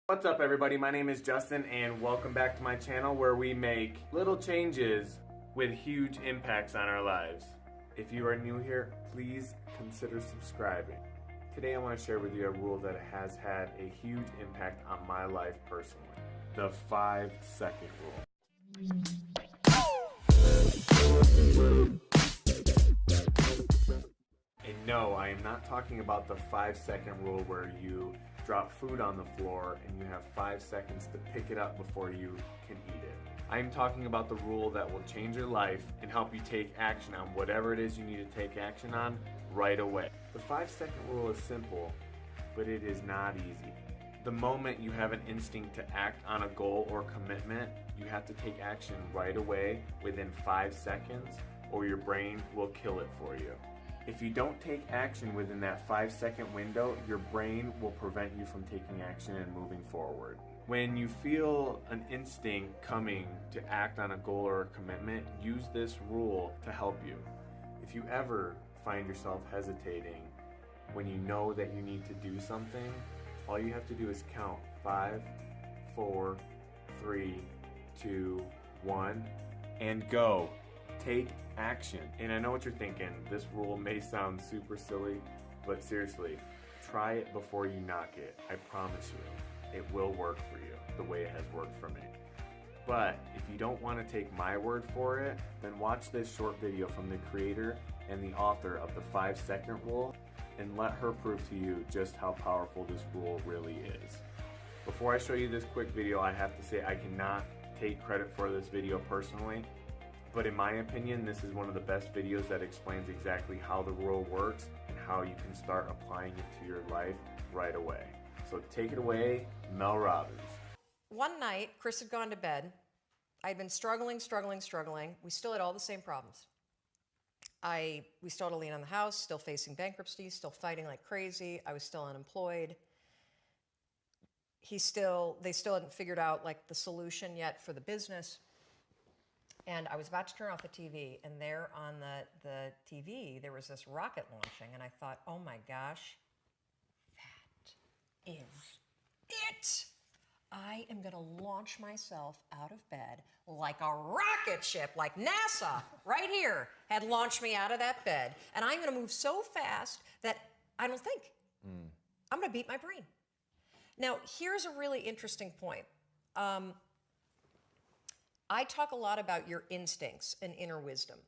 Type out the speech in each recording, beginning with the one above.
What's up everybody, my name is Justin and welcome back to my channel where we make little changes with huge impacts on our lives. If you are new here, please consider subscribing. Today I want to share with you a rule that has had a huge impact on my life personally. The 5-second rule. And no, I am not talking about the 5-second rule where you drop food on the floor and you have 5 seconds to pick it up before you can eat it. I am talking about the rule that will change your life and help you take action on whatever it is you need to take action on right away. The 5-second rule is simple, but it is not easy. The moment you have an instinct to act on a goal or commitment, you have to take action right away within 5 seconds or your brain will kill it for you. If you don't take action within that 5-second window, your brain will prevent you from taking action and moving forward. When you feel an instinct coming to act on a goal or a commitment, use this rule to help you. If you ever find yourself hesitating when you know that you need to do something, all you have to do is count 5, 4, 3, 2, 1, and go. Take action. And I know what you're thinking, this rule may sound super silly, but seriously, try it before you knock it. I promise you, it will work for you the way it has worked for me. But if you don't want to take my word for it, then watch this short video from the creator and the author of the 5-second rule and let her prove to you just how powerful this rule really is. Before I show you this quick video, I have to say I cannot take credit for this video personally. But in my opinion, this is one of the best videos that explains exactly how the rule works and how you can start applying it to your life right away. So take it away, Mel Robbins. One night, Chris had gone to bed. I had been struggling. We still had all the same problems. We still had a lien on the house, still facing bankruptcy, still fighting like crazy. I was still unemployed. They still hadn't figured out like the solution yet for the business. And I was about to turn off the TV, and there on the TV, there was this rocket launching, and I thought, oh my gosh, that is it. I am gonna launch myself out of bed like a rocket ship, like NASA, right here, had launched me out of that bed. And I'm gonna move so fast that I don't think. I'm gonna beat my brain. Now, here's a really interesting point. I talk a lot about your instincts and inner wisdom.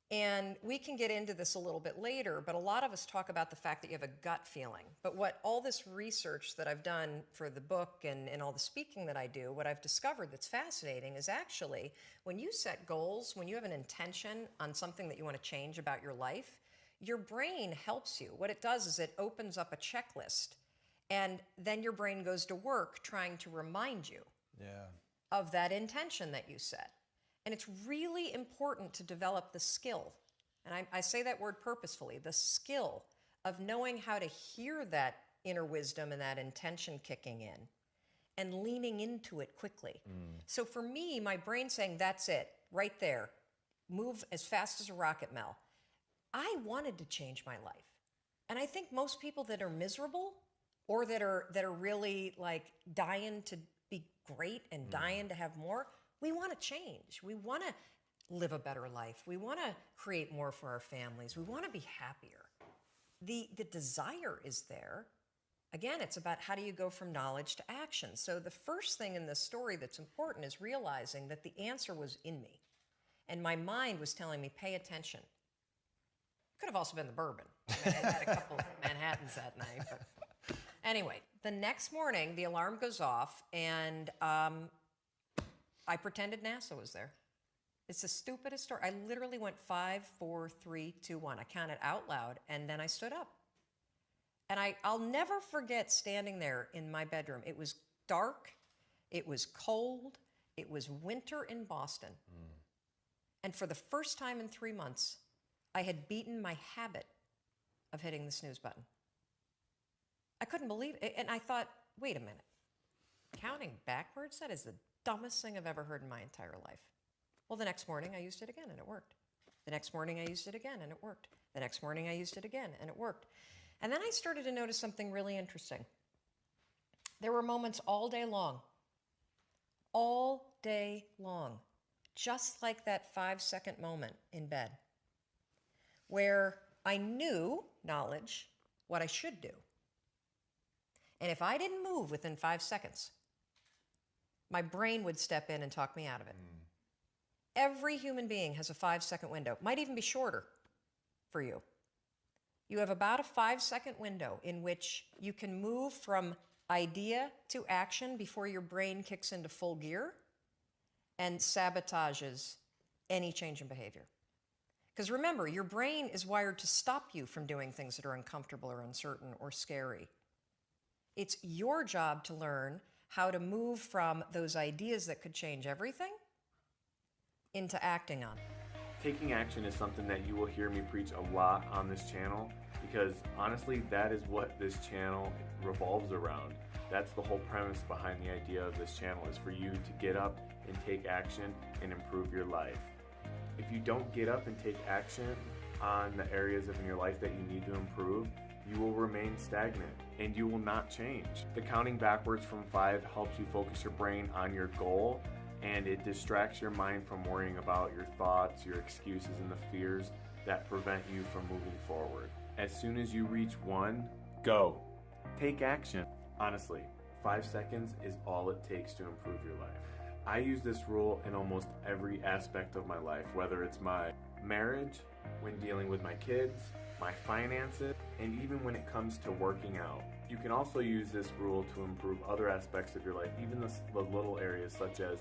And we can get into this a little bit later, but a lot of us talk about the fact that you have a gut feeling. But what all this research that I've done for the book and all the speaking that I do, what I've discovered that's fascinating is actually when you set goals, when you have an intention on something that you want to change about your life, your brain helps you. What it does is it opens up a checklist, and then your brain goes to work trying to remind you. Of that intention that you set. And it's really important to develop the skill, and I say that word purposefully, the skill of knowing how to hear that inner wisdom and that intention kicking in and leaning into it quickly. So for me, my brain saying, that's it, right there, move as fast as a rocket, Mel. I wanted to change my life. And I think most people that are miserable or that are really like dying to be great and dying to have more, we want to change. We want to live a better life. We want to create more for our families. We want to be happier. The desire is there. Again, it's about how do you go from knowledge to action. So the first thing in this story that's important is realizing that the answer was in me. And my mind was telling me, pay attention. Could have also been the bourbon. I had a couple of Manhattans that night. But anyway, the next morning, the alarm goes off, and I pretended NASA was there. It's the stupidest story. I literally went 5, 4, 3, 2, 1. I counted out loud, and then I stood up. And I'll never forget standing there in my bedroom. It was dark. It was cold. It was winter in Boston. And for the first time in 3 months, I had beaten my habit of hitting the snooze button. I couldn't believe it. And I thought, wait a minute. Counting backwards? That is the dumbest thing I've ever heard in my entire life. Well, the next morning I used it again and it worked. The next morning I used it again and it worked. The next morning I used it again and it worked. And then I started to notice something really interesting. There were moments all day long, just like that 5-second moment in bed, where I knew, knowledge, what I should do. And if I didn't move within 5 seconds, my brain would step in and talk me out of it. Every human being has a 5-second window. Might even be shorter for you. You have about a 5-second window in which you can move from idea to action before your brain kicks into full gear and sabotages any change in behavior. Because remember, your brain is wired to stop you from doing things that are uncomfortable or uncertain or scary. It's your job to learn how to move from those ideas that could change everything into acting on. Taking action is something that you will hear me preach a lot on this channel, because honestly, that is what this channel revolves around. That's the whole premise behind the idea of this channel, is for you to get up and take action and improve your life. If you don't get up and take action on the areas of your life that you need to improve, you will remain stagnant and you will not change. The counting backwards from 5 helps you focus your brain on your goal, and it distracts your mind from worrying about your thoughts, your excuses, and the fears that prevent you from moving forward. As soon as you reach 1, go. Take action. Honestly, 5 seconds is all it takes to improve your life. I use this rule in almost every aspect of my life, whether it's my marriage, when dealing with my kids, my finances, and even when it comes to working out. You can also use this rule to improve other aspects of your life, even the little areas such as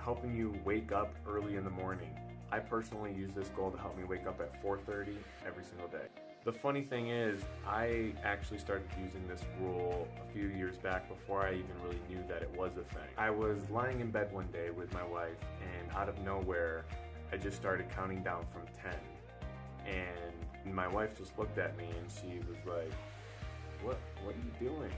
helping you wake up early in the morning. I personally use this goal to help me wake up at 4:30 every single day. The funny thing is, I actually started using this rule a few years back before I even really knew that it was a thing. I was lying in bed one day with my wife, and out of nowhere, I just started counting down from 10. And my wife just looked at me and she was like, what are you doing?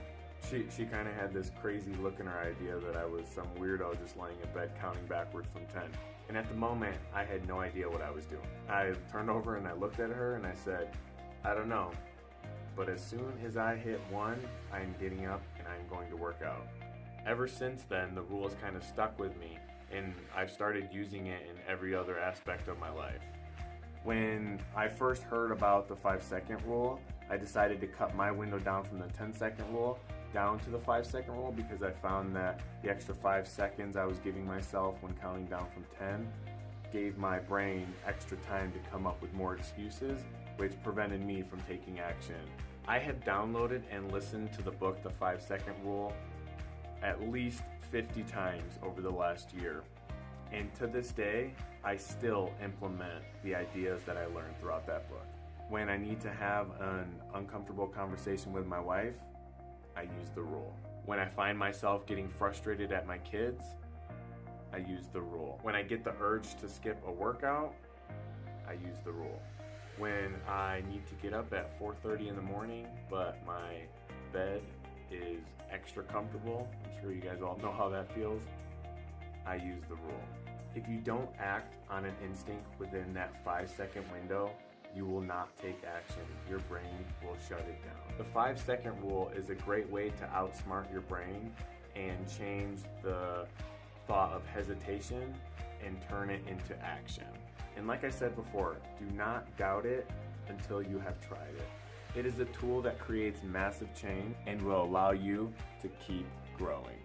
She kind of had this crazy look in her idea that I was some weirdo just lying in bed counting backwards from 10. And at the moment, I had no idea what I was doing. I turned over and I looked at her and I said, I don't know, but as soon as I hit 1, I'm getting up and I'm going to work out. Ever since then, the rule has kind of stuck with me, and I've started using it in every other aspect of my life. When I first heard about the 5-second rule, I decided to cut my window down from the 10-second rule down to the 5-second rule, because I found that the extra 5 seconds I was giving myself when counting down from 10 gave my brain extra time to come up with more excuses, which prevented me from taking action. I have downloaded and listened to the book, The 5-Second Rule, at least 50 times over the last year. And to this day, I still implement the ideas that I learned throughout that book. When I need to have an uncomfortable conversation with my wife, I use the rule. When I find myself getting frustrated at my kids, I use the rule. When I get the urge to skip a workout, I use the rule. When I need to get up at 4:30 in the morning, but my bed is extra comfortable, I'm sure you guys all know how that feels, I use the rule. If you don't act on an instinct within that 5-second window, you will not take action. Your brain will shut it down. The 5-second rule is a great way to outsmart your brain and change the thought of hesitation and turn it into action. And like I said before, do not doubt it until you have tried it. It is a tool that creates massive change and will allow you to keep growing.